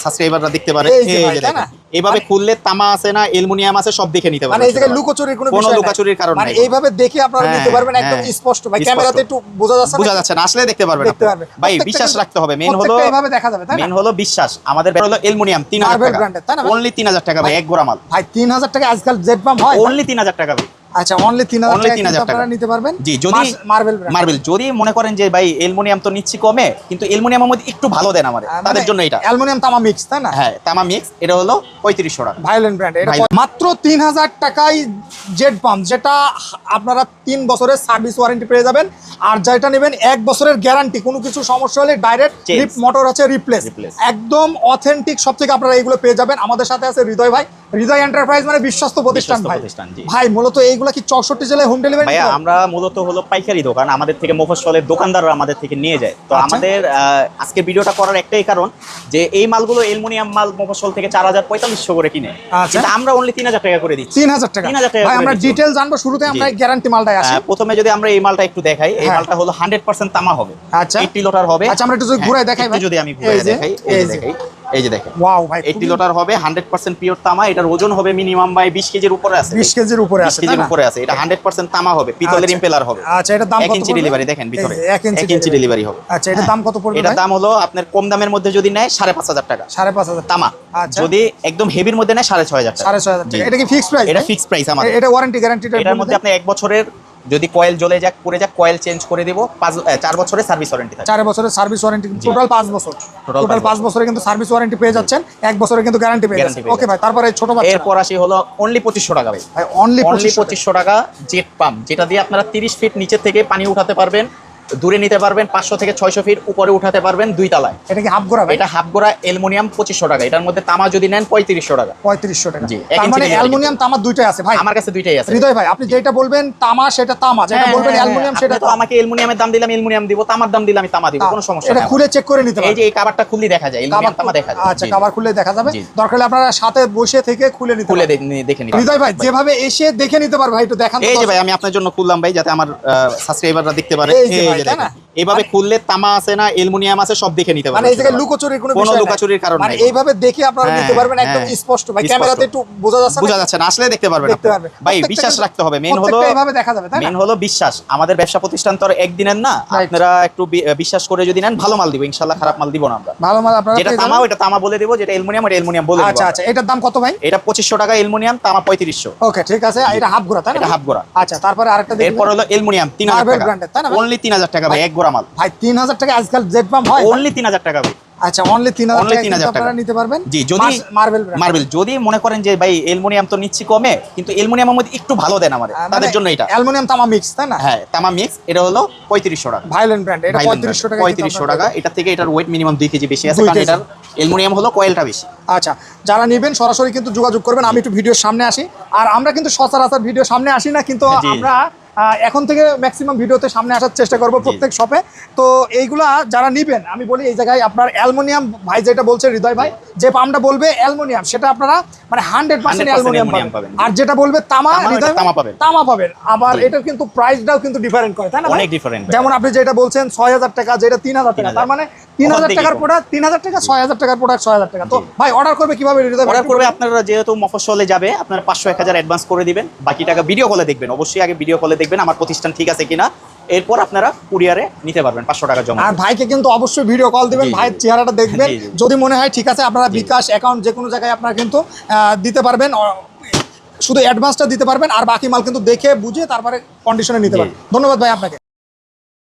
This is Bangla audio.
সাবস্ক্রাইবাররা দেখতে পারে এইভাবে খুললে তামা আছে না অ্যালুমিনিয়াম আছে সব দেখে নিতে পারবেন। মানে এই জায়গায় লুকোচুরির কোনো বিষয় নাই, লুকোচুরির কারণ নাই, মানে এইভাবে দেখে আপনারা নিতে পারবেন একদম স্পষ্ট। ভাই ক্যামেরাতে একটু বোঝা যাচ্ছে না, আসলে দেখতে পারবেন ভাই, বিশ্বাস রাখতে হবে। মেইন হলো এইভাবে দেখা যাবে, তাই না? মেইন হলো বিশ্বাস। আমাদের হলো অ্যালুমিনিয়াম 3000 টাকা, অনলি 3000 টাকা ভাই, এক গোড়ামাল ভাই। 3000 টাকা আজকাল জেড পাম্প হয় অনলি 3000 টাকা ভাই। আচ্ছা, অনলি 3000 টাকা আপনারা নিতে পারবেন। জি, যদি মার্বেল যদি মনে করেন যে ভাই অ্যালুমিনিয়াম তো নিচ্ছি কমে, কিন্তু অ্যালুমিনিয়ামের মধ্যে একটু ভালো দেন আমাদের, তাদের জন্য এটা অ্যালুমিনিয়াম তামা মিক্স, তাই না? হ্যাঁ, তামা মিক্স। এটা হলো 3500 টাকা, ভায়োলেন্ট ব্র্যান্ড। এটা মাত্র 3000 টাকায় জেড পাম্প, যেটা আপনারা 3 বছরের সার্ভিস ওয়ারেন্টি পেয়ে যাবেন। আর যেটা নেবেন 1 বছরের গ্যারান্টি, কোনো কিছু সমস্যা হলে ডাইরেক্ট মোটর আছে রিপ্লেস, একদম অথেন্টিক। সব থেকে আপনারা এইগুলো পেয়ে যাবেন। আমাদের সাথে আছে হৃদয় ভাই, হৃদয় এন্টারপ্রাইজ মানে বিশ্বস্ত প্রতিষ্ঠান ভাই। ভাই মূলত এইগুলা কি 64 জেলায় হোম ডেলিভারি? ভাই আমরা মূলত হলো পাইকারি দোকান, আমাদের থেকে মফস্বলের দোকানদাররা আমাদের থেকে নিয়ে যায়। তো আমাদের আজকে ভিডিওটা করার একটাই কারণ যে এই মালগুলো অ্যালুমিনিয়াম মাল মফস্বল থেকে 4000-4500 করে কিনে, কিন্তু আমরা অনলি 3000 টাকা করে দিচ্ছি। 3000 টাকা ভাই। আমরা ডিটেইল জানবো, শুরুতে আমরা গ্যারান্টি মালটাই আসি। প্রথমে যদি আমরা এই মালটা একটু দেখাই, এই মালটা হলো 100% তামা হবে। আচ্ছা, 80 লিটার হবে। আচ্ছা, আমরা একটু ঘুরাই দেখাই ভাই। যদি আমি ঘুরাই দেখাই, এই যে দেখেন, ওয়াও ভাই, 80 লিটার হবে, 100% পিওর তামা। এটার ওজন হবে মিনিমাম ভাই 20 কেজির উপরে আছে, 20 কেজির উপরে আছে, 20 কেজির উপরে আছে। এটা 100% তামা হবে, পিতলের ইম্পেলার হবে। আচ্ছা, এটা দাম কত? 1 ইঞ্চি ডেলিভারি দেখেন ভিতরে, 1 ইঞ্চি ডেলিভারি হবে। আচ্ছা, এটা দাম কত পড়বে? এটা দাম হলো আপনার কম দামের মধ্যে যদি নেয় 5500 টাকা, 5500 তামা। যদি একদম হেভির মধ্যে নেয় 6500 টাকা। 6500 টাকা। এটা কি ফিক্সড প্রাইস? এটা ফিক্সড প্রাইস আমাদের। এটা ওয়ারেন্টি গ্যারান্টিটা এটার মধ্যে আপনি 1 বছরের যদি কয়েল জ্বলে যাক পড়ে যাক, কয়েল চেঞ্জ করে দেব। 4 বছরের সার্ভিস ওয়ারেন্টি থাকে। 4 বছরের সার্ভিস ওয়ারেন্টি, টোটাল 5 বছর। টোটাল 5 বছরে কিন্তু সার্ভিস ওয়ারেন্টি পেয়ে যাচ্ছেন, 1 বছরে কিন্তু গ্যারান্টি পেয়ে যাচ্ছেন। ওকে ভাই, তারপরে ছোট বাচ্চা। এরপর আসি হলো অনলি 2500 টাকা ভাই। অনলি অনলি 2500 টাকা জেট পাম্প, যেটা দিয়ে আপনারা 30 ফিট নিচে থেকে পানি উঠাতে পারবেন, দূরে নিতে পারবেন, 500 থেকে 600 ফিট উপরে উঠাতে পারবেন 2 তলায়। এটা কি হাফ গোড়া ভাই? এটা হাফ গোড়া অ্যালুমিনিয়াম 2500 টাকা। এটার মধ্যে তামা যদি নেন 3500 টাকা। 3500 টাকা। জি, তার মানে অ্যালুমিনিয়াম তামা দুইটাই আছে ভাই? আমার কাছে দুইটাই আছে। হৃদয় ভাই, আপনি যেটা বলবেন তামা সেটা তামা, যেটা বলবেন অ্যালুমিনিয়াম সেটা তো আমাকে অ্যালুমিনিয়ামের দাম দিলাম অ্যালুমিনিয়াম দিব, তামার দাম দিলাম আমি তামা দিব, কোনো সমস্যা নেই। এটা খুলে চেক করে নিতে পারবেন। এই যে এই কভারটা খুললে দেখা যায় অ্যালুমিনিয়াম তামা দেখা যায়। আচ্ছা, কভার খুলে দেখা যাবে, দরকার হলে আপনারা সাথে বসে থেকে খুলে নিতে খুলে দেখে নিতে। হৃদয় ভাই যেভাবে এসে দেখে নিতে পারবে ভাই, একটু দেখান। এই যে ভাই আমি আপনার জন্য খুললাম ভাই, যাতে আমার সাবস্ক্রাইবাররা দেখতে পারে। এই যে দেখেন, এইভাবে খুললে তামা আছে না অ্যালুমিনিয়াম আছে সব দেখে নিতে পারবেন। মানে এই জায়গায় লুকোচুরির কোনো বিষয় নাই, লুকোচুরির কারণ নাই, মানে এইভাবে দেখে আপনারা নিতে পারবেন একদম স্পষ্ট। ভাই ক্যামেরাতে একটু বোঝা যাচ্ছে না, আসলে দেখতে পারবেন ভাই, বিশ্বাস রাখতে হবে। মেইন হলো এইভাবে দেখা যাবে, তাই না? মেইন হলো বিশ্বাস। আমাদের ব্যবসা প্রতিষ্ঠান তো আর একদিনের না, আপনারা একটু বিশ্বাস করে যদি নেন, ভালো মাল দিব ইনশাআল্লাহ, খারাপ মাল দিব না আমরা। ভালো মাল আপনারা যেটা তামা ওটা তামা বলে দেব, যেটা অ্যালুমিনিয়াম ওটা অ্যালুমিনিয়াম বলে দেব। আচ্ছা আচ্ছা, এটার দাম কত ভাই? এটা 2500 টাকা অ্যালুমিনিয়াম, তামা 3500। ওকে, ঠিক আছে। এটা হাফ গোড়া, তাই না? এটা হাফ গোড়া। আচ্ছা, তারপরে আরেকটা দেখুন। এরপর হলো অ্যালুমিনিয়াম 3000 টাকা, অনলি 3000 টাকা ভাই, এক গোড়া মাল। ভাই 3000 টাকা আজকাল জেড পাম্প হয় অনলি 3000 টাকা ভাই। আচ্ছা, অনলি 3000 টাকা আপনারা নিতে পারবেন। জি, যদি মার্বেল যদি মনে করেন যে ভাই অ্যালুমিনিয়াম তো নিচ্ছি কমে, কিন্তু অ্যালুমিনিয়ামের মধ্যে একটু ভালো দেন আমাদের, তাদের জন্য এটা অ্যালুমিনিয়াম তামা মিক্স, তাই না? হ্যাঁ, তামা মিক্স। এটা হলো 3500 টাকা, ভায়োলেন্ট ব্র্যান্ড। এটা 3500 টাকা। 3500 টাকা। এটা থেকে এটার ওয়েট মিনিমাম 2 কেজি বেশি আছে, কারণ এটার অ্যালুমিনিয়াম হলো কয়েলটা বেশি। আচ্ছা, যারা নেবেন সরাসরি কিন্তু যোগাযোগ করবেন। আমি একটু ভিডিওর সামনে আসি, আর আমরা কিন্তু সচরাচর ভিডিওর সামনে আসি না, কিন্তু আমরা এখন থেকে ম্যাক্সিমাম ভিডিওতে সামনে আসার চেষ্টা করব প্রত্যেক শপে। তো এইগুলা যারা নিবেন, আমি বলি এই জায়গায় আপনার অ্যালুমিনিয়াম ভাই যেটা বলছে হৃদয় ভাই, যে পাম্পটা বলবে অ্যালুমিনিয়াম সেটা আপনারা মানে 100% অ্যালুমিনিয়াম পাবেন, আর যেটা বলবে তামা তামা পাবেন। আবার এটার কিন্তু প্রাইসটাও কিন্তু ডিফারেন্ট করে, তাই না? অনেক ডিফারেন্ট। যেমন আপনি যেটা বলছেন 6000 টাকা, যেটা 3000 টাকা, তার মানে 3000 টাকার প্রোডাক্ট 3000 টাকা, 6000 টাকার প্রোডাক্ট 6000 টাকা। তো ভাই অর্ডার করবে কিভাবে? অর্ডার করবে আপনারা যেহেতু মফস্বলে যাবে, আপনারা 500-1000 অ্যাডভান্স করে দিবেন, বাকি টাকা ভিডিও কলে দেখবেন। অবশ্যই আগে ভিডিও কলে দেখবেন আমার প্রতিষ্ঠান ঠিক আছে কিনা, এরপর আপনারা কুরিয়ারে নিতে পারবেন 500 টাকা জমা। আর ভাইকে কিন্তু অবশ্যই ভিডিও কল দিবেন, ভাইয়ের চেহারাটা দেখবেন, যদি মনে হয় ঠিক আছে আপনারা বিকাশ অ্যাকাউন্ট যে কোনো জায়গায় আপনারা কিন্তু দিতে পারবেন, শুধু অ্যাডভান্সটা দিতে পারবেন, আর বাকি মাল কিন্তু দেখে বুঝে তারপরে কন্ডিশনে নিতে পারবেন। ধন্যবাদ ভাই আপনাকে।